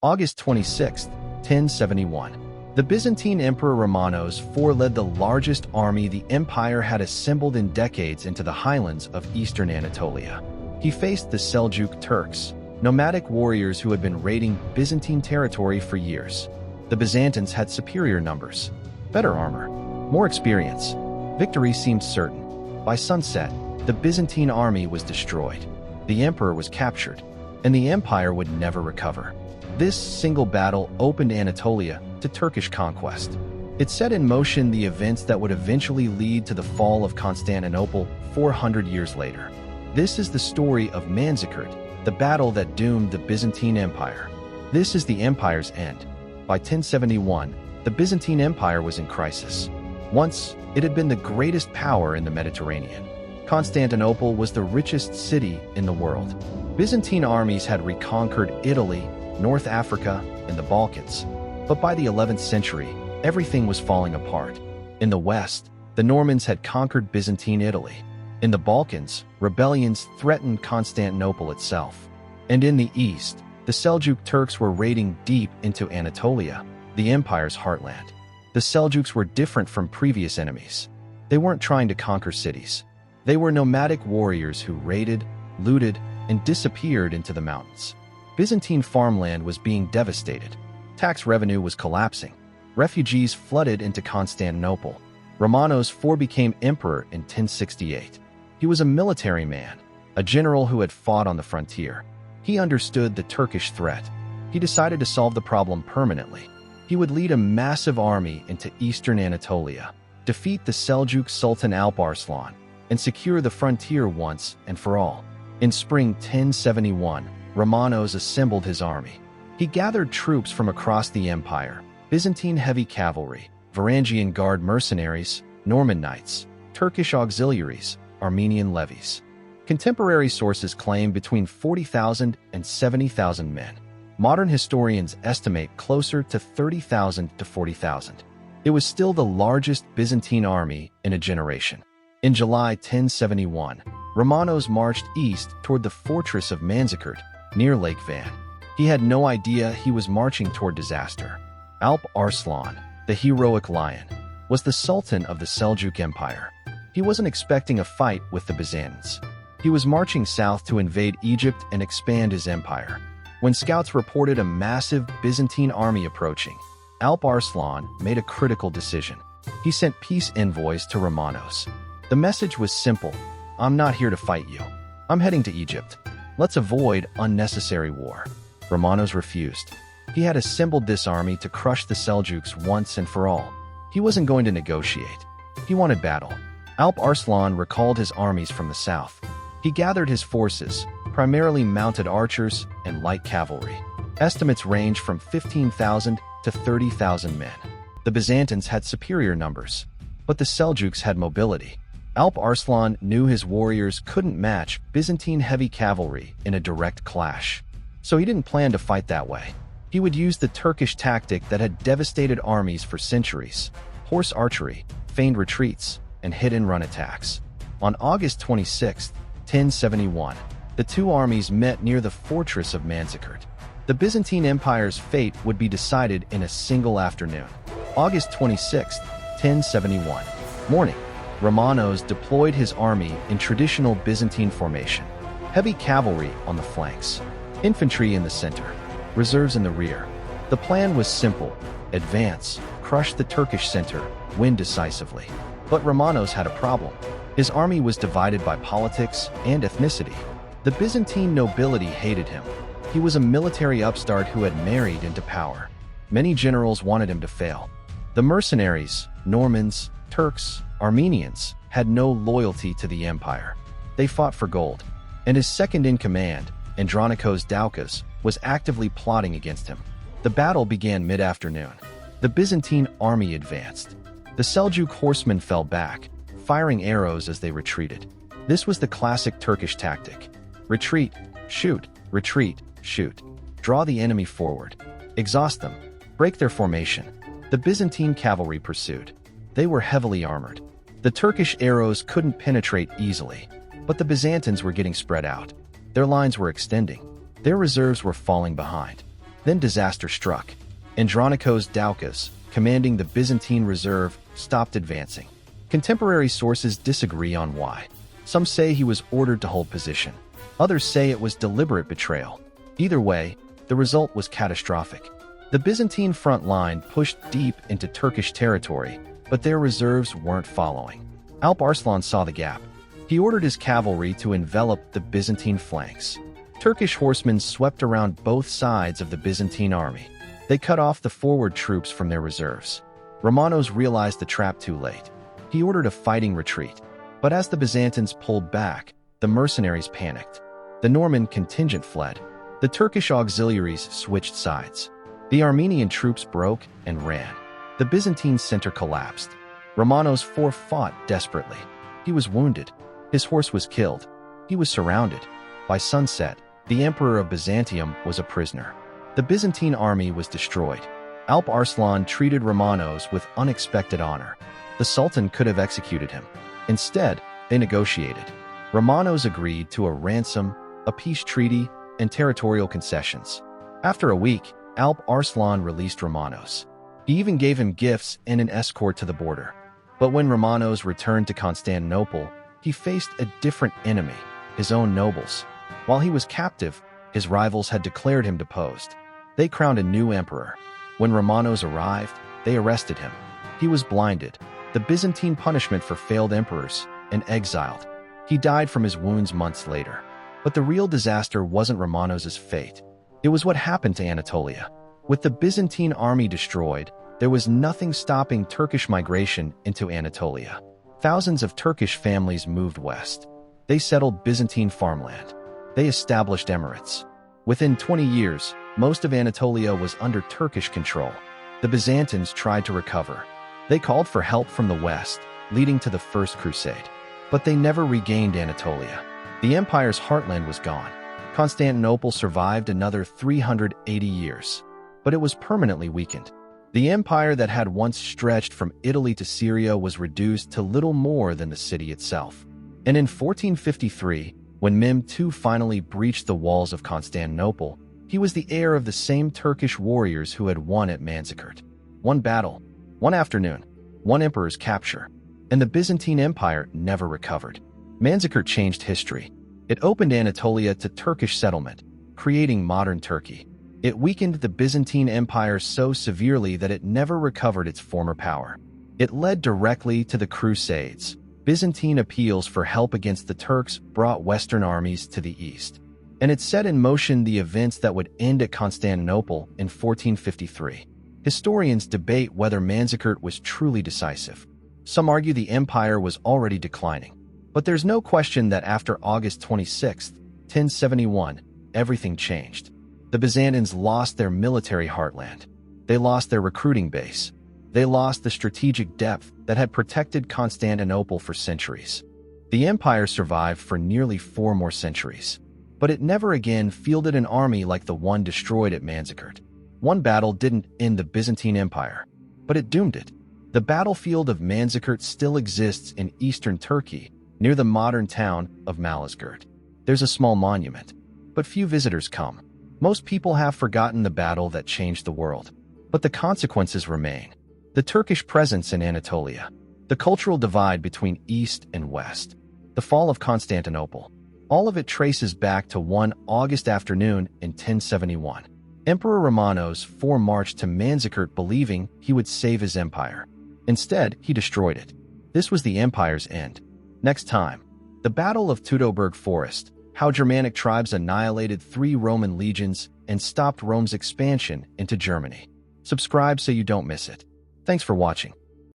August 26, 1071. The Byzantine Emperor Romanos IV led the largest army the empire had assembled in decades into the highlands of eastern Anatolia. He faced the Seljuk Turks, nomadic warriors who had been raiding Byzantine territory for years. The Byzantines had superior numbers, better armor, more experience. Victory seemed certain. By sunset, the Byzantine army was destroyed. The emperor was captured, and the empire would never recover. This single battle opened Anatolia to Turkish conquest. It set in motion the events that would eventually lead to the fall of Constantinople 400 years later. This is the story of Manzikert, the battle that doomed the Byzantine Empire. This is the empire's end. By 1071, the Byzantine Empire was in crisis. Once, it had been the greatest power in the Mediterranean. Constantinople was the richest city in the world. Byzantine armies had reconquered Italy, North Africa, and the Balkans. But by the 11th century, everything was falling apart. In the west, the Normans had conquered Byzantine Italy. In the Balkans, rebellions threatened Constantinople itself. And in the east, the Seljuk Turks were raiding deep into Anatolia, the empire's heartland. The Seljuks were different from previous enemies. They weren't trying to conquer cities. They were nomadic warriors who raided, looted, and disappeared into the mountains. Byzantine farmland was being devastated. Tax revenue was collapsing. Refugees flooded into Constantinople. Romanos IV became emperor in 1068. He was a military man, a general who had fought on the frontier. He understood the Turkish threat. He decided to solve the problem permanently. He would lead a massive army into eastern Anatolia, defeat the Seljuk Sultan Arslan, and secure the frontier once and for all. In spring 1071, Romanos assembled his army. He gathered troops from across the empire: Byzantine heavy cavalry, Varangian guard mercenaries, Norman knights, Turkish auxiliaries, Armenian levies. Contemporary sources claim between 40,000 and 70,000 men. Modern historians estimate closer to 30,000 to 40,000. It was still the largest Byzantine army in a generation. In July 1071, Romanos marched east toward the fortress of Manzikert, near Lake Van. He had no idea he was marching toward disaster. Alp Arslan, the heroic lion, was the sultan of the Seljuk Empire. He wasn't expecting a fight with the Byzantines. He was marching south to invade Egypt and expand his empire. When scouts reported a massive Byzantine army approaching, Alp Arslan made a critical decision. He sent peace envoys to Romanos. The message was simple: "I'm not here to fight you. I'm heading to Egypt. Let's avoid unnecessary war." Romanos refused. He had assembled this army to crush the Seljuks once and for all. He wasn't going to negotiate. He wanted battle. Alp Arslan recalled his armies from the south. He gathered his forces, primarily mounted archers and light cavalry. Estimates range from 15,000 to 30,000 men. The Byzantines had superior numbers, but the Seljuks had mobility. Alp Arslan knew his warriors couldn't match Byzantine heavy cavalry in a direct clash. So he didn't plan to fight that way. He would use the Turkish tactic that had devastated armies for centuries: horse archery, feigned retreats, and hit-and-run attacks. On August 26, 1071, the two armies met near the fortress of Manzikert. The Byzantine Empire's fate would be decided in a single afternoon. August 26, 1071. Morning. Romanos deployed his army in traditional Byzantine formation. Heavy cavalry on the flanks, infantry in the center, reserves in the rear. The plan was simple: advance, crush the Turkish center, win decisively. But Romanos had a problem. His army was divided by politics and ethnicity. The Byzantine nobility hated him. He was a military upstart who had married into power. Many generals wanted him to fail. The mercenaries, Normans, Turks, Armenians, had no loyalty to the empire. They fought for gold. And his second-in-command, Andronikos Doukas, was actively plotting against him. The battle began mid-afternoon. The Byzantine army advanced. The Seljuk horsemen fell back, firing arrows as they retreated. This was the classic Turkish tactic: retreat, shoot, retreat, shoot. Draw the enemy forward. Exhaust them. Break their formation. The Byzantine cavalry pursued. They were heavily armored. The Turkish arrows couldn't penetrate easily, but the Byzantines were getting spread out. Their lines were extending. Their reserves were falling behind. Then disaster struck. Andronikos Doukas, commanding the Byzantine reserve, stopped advancing. Contemporary sources disagree on why. Some say he was ordered to hold position. Others say it was deliberate betrayal. Either way, the result was catastrophic. The Byzantine front line pushed deep into Turkish territory, but their reserves weren't following. Alp Arslan saw the gap. He ordered his cavalry to envelop the Byzantine flanks. Turkish horsemen swept around both sides of the Byzantine army. They cut off the forward troops from their reserves. Romanos realized the trap too late. He ordered a fighting retreat. But as the Byzantines pulled back, the mercenaries panicked. The Norman contingent fled. The Turkish auxiliaries switched sides. The Armenian troops broke and ran. The Byzantine center collapsed. Romanos IV fought desperately. He was wounded. His horse was killed. He was surrounded. By sunset, the Emperor of Byzantium was a prisoner. The Byzantine army was destroyed. Alp Arslan treated Romanos with unexpected honor. The Sultan could have executed him. Instead, they negotiated. Romanos agreed to a ransom, a peace treaty, and territorial concessions. After a week, Alp Arslan released Romanos. He even gave him gifts and an escort to the border. But when Romanos returned to Constantinople, he faced a different enemy, his own nobles. While he was captive, his rivals had declared him deposed. They crowned a new emperor. When Romanos arrived, they arrested him. He was blinded, the Byzantine punishment for failed emperors, and exiled. He died from his wounds months later. But the real disaster wasn't Romanos' fate. It was what happened to Anatolia. With the Byzantine army destroyed, there was nothing stopping Turkish migration into Anatolia. Thousands of Turkish families moved west. They settled Byzantine farmland. They established emirates. Within 20 years, most of Anatolia was under Turkish control. The Byzantines tried to recover. They called for help from the west, leading to the First Crusade. But they never regained Anatolia. The empire's heartland was gone. Constantinople survived another 380 years. But it was permanently weakened. The empire that had once stretched from Italy to Syria was reduced to little more than the city itself. And in 1453, when Mehmed II finally breached the walls of Constantinople, he was the heir of the same Turkish warriors who had won at Manzikert. One battle, one afternoon, one emperor's capture, and the Byzantine Empire never recovered. Manzikert changed history. It opened Anatolia to Turkish settlement, creating modern Turkey. It weakened the Byzantine Empire so severely that it never recovered its former power. It led directly to the Crusades. Byzantine appeals for help against the Turks brought Western armies to the east. And it set in motion the events that would end at Constantinople in 1453. Historians debate whether Manzikert was truly decisive. Some argue the empire was already declining. But there's no question that after August 26, 1071, everything changed. The Byzantines lost their military heartland. They lost their recruiting base. They lost the strategic depth that had protected Constantinople for centuries. The empire survived for nearly 4 more centuries. But it never again fielded an army like the one destroyed at Manzikert. One battle didn't end the Byzantine Empire, but it doomed it. The battlefield of Manzikert still exists in eastern Turkey, near the modern town of Malazgirt. There's a small monument, but few visitors come. Most people have forgotten the battle that changed the world. But the consequences remain. The Turkish presence in Anatolia, the cultural divide between East and West, the fall of Constantinople. All of it traces back to one August afternoon in 1071. Emperor Romanos IV marched to Manzikert believing he would save his empire. Instead, he destroyed it. This was the empire's end. Next time, the Battle of Teutoburg Forest, how Germanic tribes annihilated 3 Roman legions and stopped Rome's expansion into Germany. Subscribe so you don't miss it. Thanks for watching.